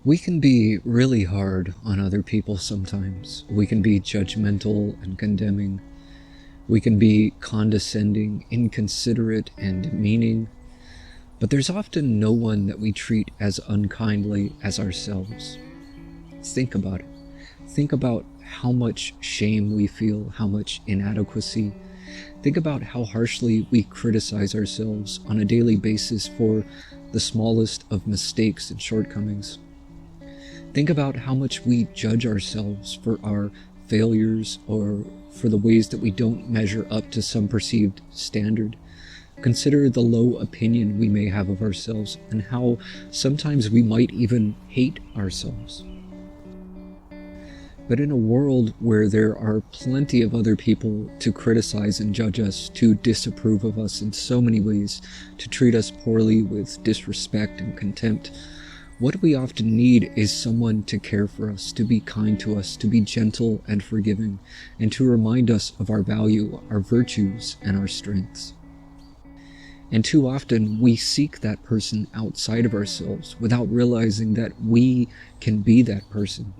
We can be really hard on other people sometimes. We can be judgmental and condemning. We can be condescending, inconsiderate, and demeaning. But there's often no one that we treat as unkindly as ourselves. Think about it. Think about how much shame we feel, how much inadequacy. Think about how harshly we criticize ourselves on a daily basis for the smallest of mistakes and shortcomings. Think about how much we judge ourselves for our failures or for the ways that we don't measure up to some perceived standard. Consider the low opinion we may have of ourselves and how sometimes we might even hate ourselves. But in a world where there are plenty of other people to criticize and judge us, to disapprove of us in so many ways, to treat us poorly with disrespect and contempt, what we often need is someone to care for us, to be kind to us, to be gentle and forgiving, and to remind us of our value, our virtues, and our strengths. And too often we seek that person outside of ourselves without realizing that we can be that person.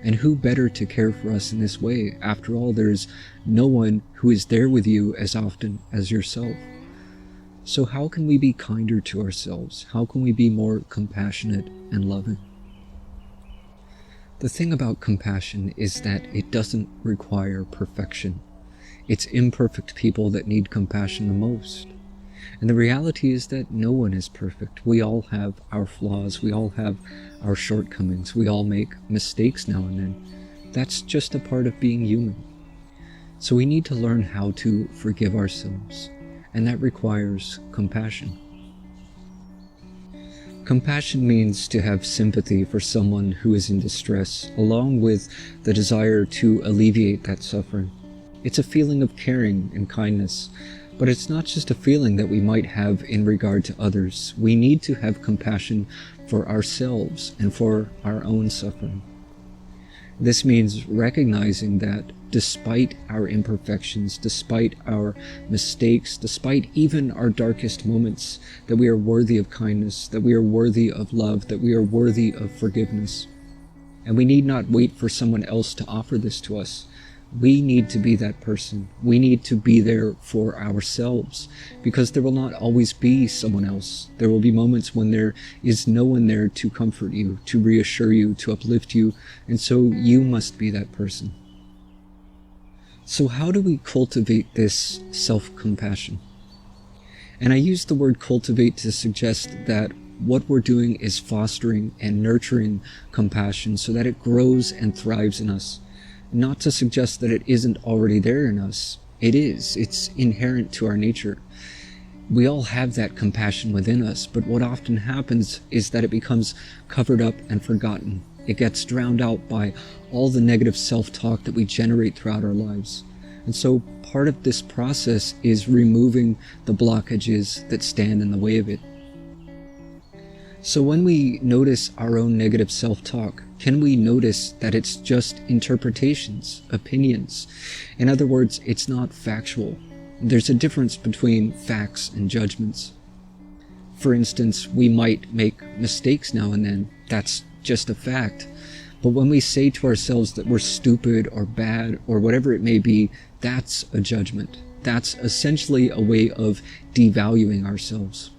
And who better to care for us in this way? After all, there's no one who is there with you as often as yourself. So how can we be kinder to ourselves? How can we be more compassionate and loving? The thing about compassion is that it doesn't require perfection. It's imperfect people that need compassion the most. And the reality is that no one is perfect. We all have our flaws. We all have our shortcomings. We all make mistakes now and then. That's just a part of being human. So we need to learn how to forgive ourselves. And that requires compassion. Compassion means to have sympathy for someone who is in distress, along with the desire to alleviate that suffering. It's a feeling of caring and kindness, but it's not just a feeling that we might have in regard to others. We need to have compassion for ourselves and for our own suffering. This means recognizing that despite our imperfections, despite our mistakes, despite even our darkest moments, that we are worthy of kindness, that we are worthy of love, that we are worthy of forgiveness. And we need not wait for someone else to offer this to us. We need to be that person. We need to be there for ourselves, because there will not always be someone else. There will be moments when there is no one there to comfort you, to reassure you, to uplift you, and so you must be that person. So how do we cultivate this self-compassion? And I use the word cultivate to suggest that what we're doing is fostering and nurturing compassion so that it grows and thrives in us. Not to suggest that it isn't already there in us. It is. It's inherent to our nature. We all have that compassion within us, but what often happens is that it becomes covered up and forgotten. It gets drowned out by all the negative self-talk that we generate throughout our lives. And so part of this process is removing the blockages that stand in the way of it. So when we notice our own negative self-talk, can we notice that it's just interpretations, opinions? In other words, it's not factual. There's a difference between facts and judgments. For instance, we might make mistakes now and then. That's just a fact. But when we say to ourselves that we're stupid or bad or whatever it may be, that's a judgment. That's essentially a way of devaluing ourselves.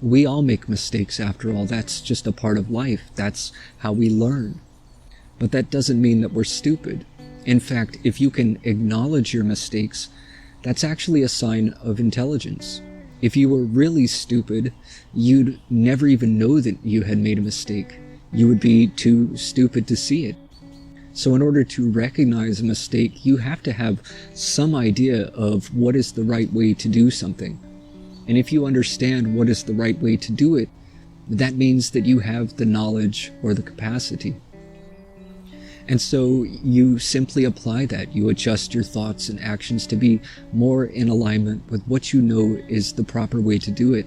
We all make mistakes after all. That's just a part of life. That's how we learn. But that doesn't mean that we're stupid. In fact, if you can acknowledge your mistakes, that's actually a sign of intelligence. If you were really stupid, you'd never even know that you had made a mistake. You would be too stupid to see it. So in order to recognize a mistake, you have to have some idea of what is the right way to do something. And if you understand what is the right way to do it, that means that you have the knowledge or the capacity. And so you simply apply that. You adjust your thoughts and actions to be more in alignment with what you know is the proper way to do it.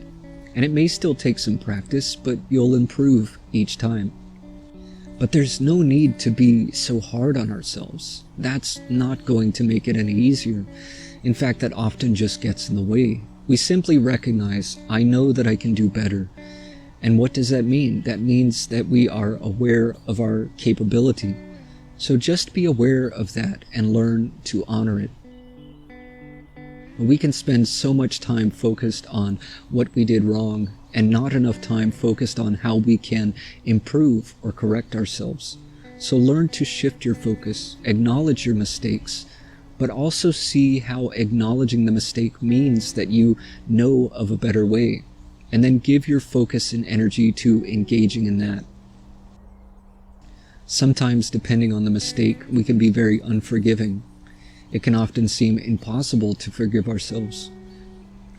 And it may still take some practice, but you'll improve each time. But there's no need to be so hard on ourselves. That's not going to make it any easier. In fact, that often just gets in the way. We simply recognize, I know that I can do better. And what does that mean? That means that we are aware of our capability. So just be aware of that and learn to honor it. We can spend so much time focused on what we did wrong and not enough time focused on how we can improve or correct ourselves. So learn to shift your focus, acknowledge your mistakes, but also see how acknowledging the mistake means that you know of a better way, and then give your focus and energy to engaging in that. Sometimes, depending on the mistake, we can be very unforgiving. It can often seem impossible to forgive ourselves.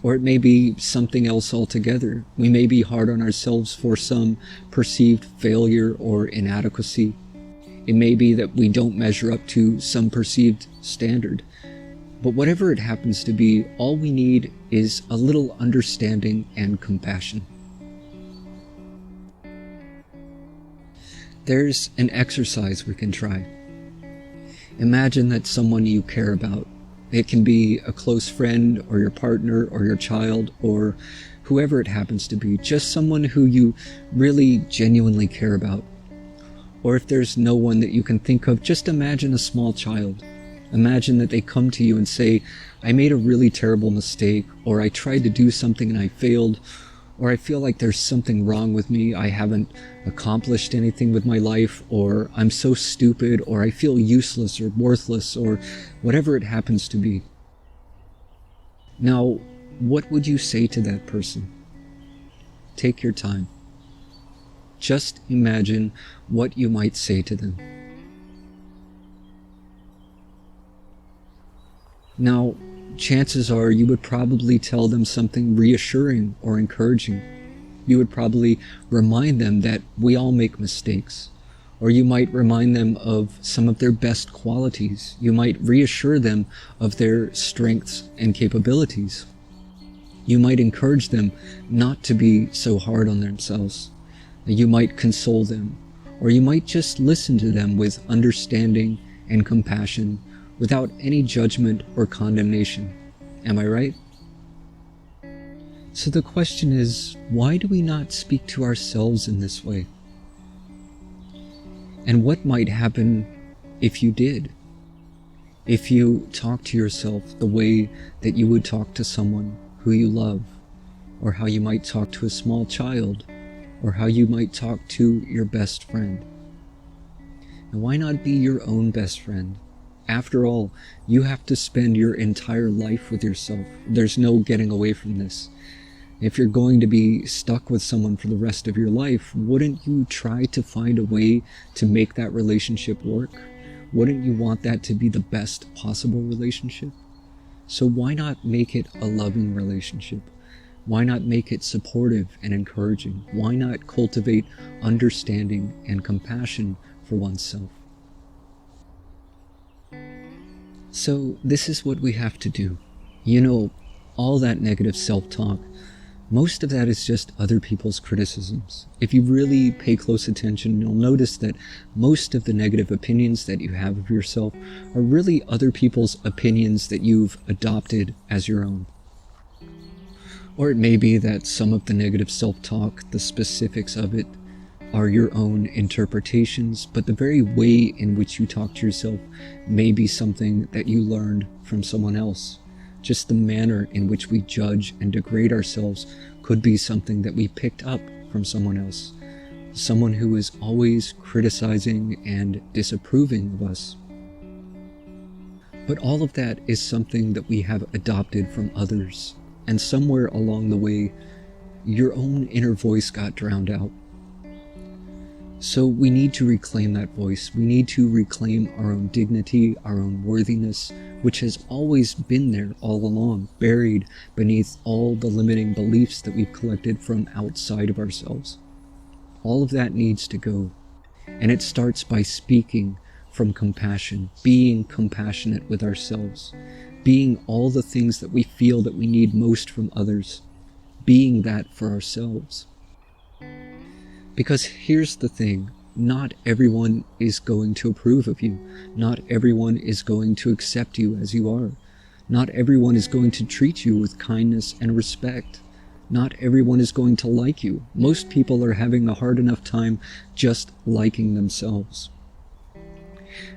Or it may be something else altogether. We may be hard on ourselves for some perceived failure or inadequacy. It may be that we don't measure up to some perceived standard. But whatever it happens to be, all we need is a little understanding and compassion. There's an exercise we can try. Imagine that someone you care about. It can be a close friend or your partner or your child or whoever it happens to be, just someone who you really genuinely care about. Or if there's no one that you can think of, just imagine a small child. Imagine that they come to you and say, I made a really terrible mistake, or I tried to do something and I failed, or I feel like there's something wrong with me, I haven't accomplished anything with my life, or I'm so stupid, or I feel useless or worthless, or whatever it happens to be. Now, what would you say to that person? Take your time. Just imagine what you might say to them. Now, chances are you would probably tell them something reassuring or encouraging. You would probably remind them that we all make mistakes. Or you might remind them of some of their best qualities. You might reassure them of their strengths and capabilities. You might encourage them not to be so hard on themselves. You might console them. Or you might just listen to them with understanding and compassion without any judgment or condemnation. Am I right? So the question is, why do we not speak to ourselves in this way? And what might happen if you did? If you talk to yourself the way that you would talk to someone who you love, or how you might talk to a small child, or how you might talk to your best friend. And why not be your own best friend? After all, you have to spend your entire life with yourself. There's no getting away from this. If you're going to be stuck with someone for the rest of your life, wouldn't you try to find a way to make that relationship work? Wouldn't you want that to be the best possible relationship? So why not make it a loving relationship? Why not make it supportive and encouraging? Why not cultivate understanding and compassion for oneself? So this is what we have to do. You know, all that negative self-talk, most of that is just other people's criticisms. If you really pay close attention, you'll notice that most of the negative opinions that you have of yourself are really other people's opinions that you've adopted as your own. Or it may be that some of the negative self-talk, the specifics of it, are your own interpretations, but the very way in which you talk to yourself may be something that you learned from someone else. Just the manner in which we judge and degrade ourselves could be something that we picked up from someone else. Someone who is always criticizing and disapproving of us. But all of that is something that we have adopted from others. And somewhere along the way, your own inner voice got drowned out. So we need to reclaim that voice. We need to reclaim our own dignity, our own worthiness, which has always been there all along, buried beneath all the limiting beliefs that we've collected from outside of ourselves. All of that needs to go. And it starts by speaking from compassion, being compassionate with ourselves, being all the things that we feel that we need most from others, being that for ourselves. Because here's the thing, not everyone is going to approve of you. Not everyone is going to accept you as you are. Not everyone is going to treat you with kindness and respect. Not everyone is going to like you. Most people are having a hard enough time just liking themselves.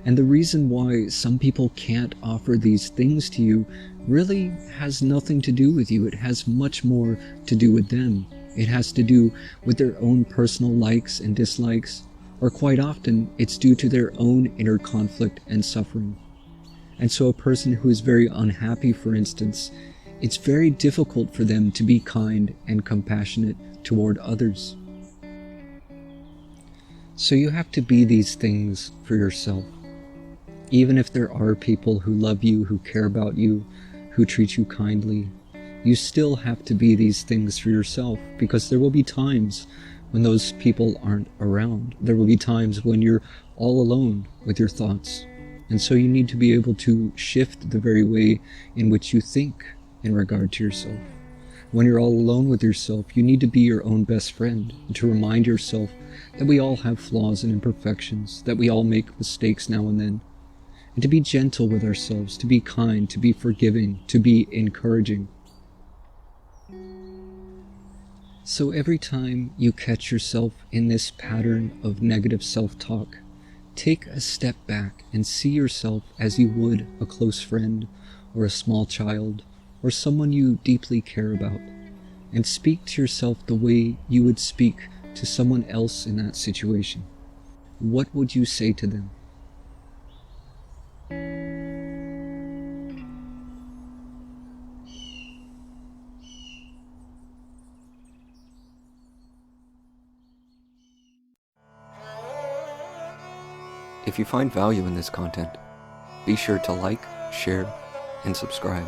And the reason why some people can't offer these things to you really has nothing to do with you. It has much more to do with them. It has to do with their own personal likes and dislikes, or quite often it's due to their own inner conflict and suffering. And so a person who is very unhappy, for instance, it's very difficult for them to be kind and compassionate toward others. So you have to be these things for yourself. Even if there are people who love you, who care about you, who treat you kindly, you still have to be these things for yourself, because there will be times when those people aren't around. There will be times when you're all alone with your thoughts. And so you need to be able to shift the very way in which you think in regard to yourself. When you're all alone with yourself, you need to be your own best friend, and to remind yourself that we all have flaws and imperfections, that we all make mistakes now and then, and to be gentle with ourselves, to be kind, to be forgiving, to be encouraging. So every time you catch yourself in this pattern of negative self-talk, take a step back and see yourself as you would a close friend or a small child or someone you deeply care about, and speak to yourself the way you would speak to someone else in that situation. What would you say to them? If you find value in this content, be sure to like, share, and subscribe.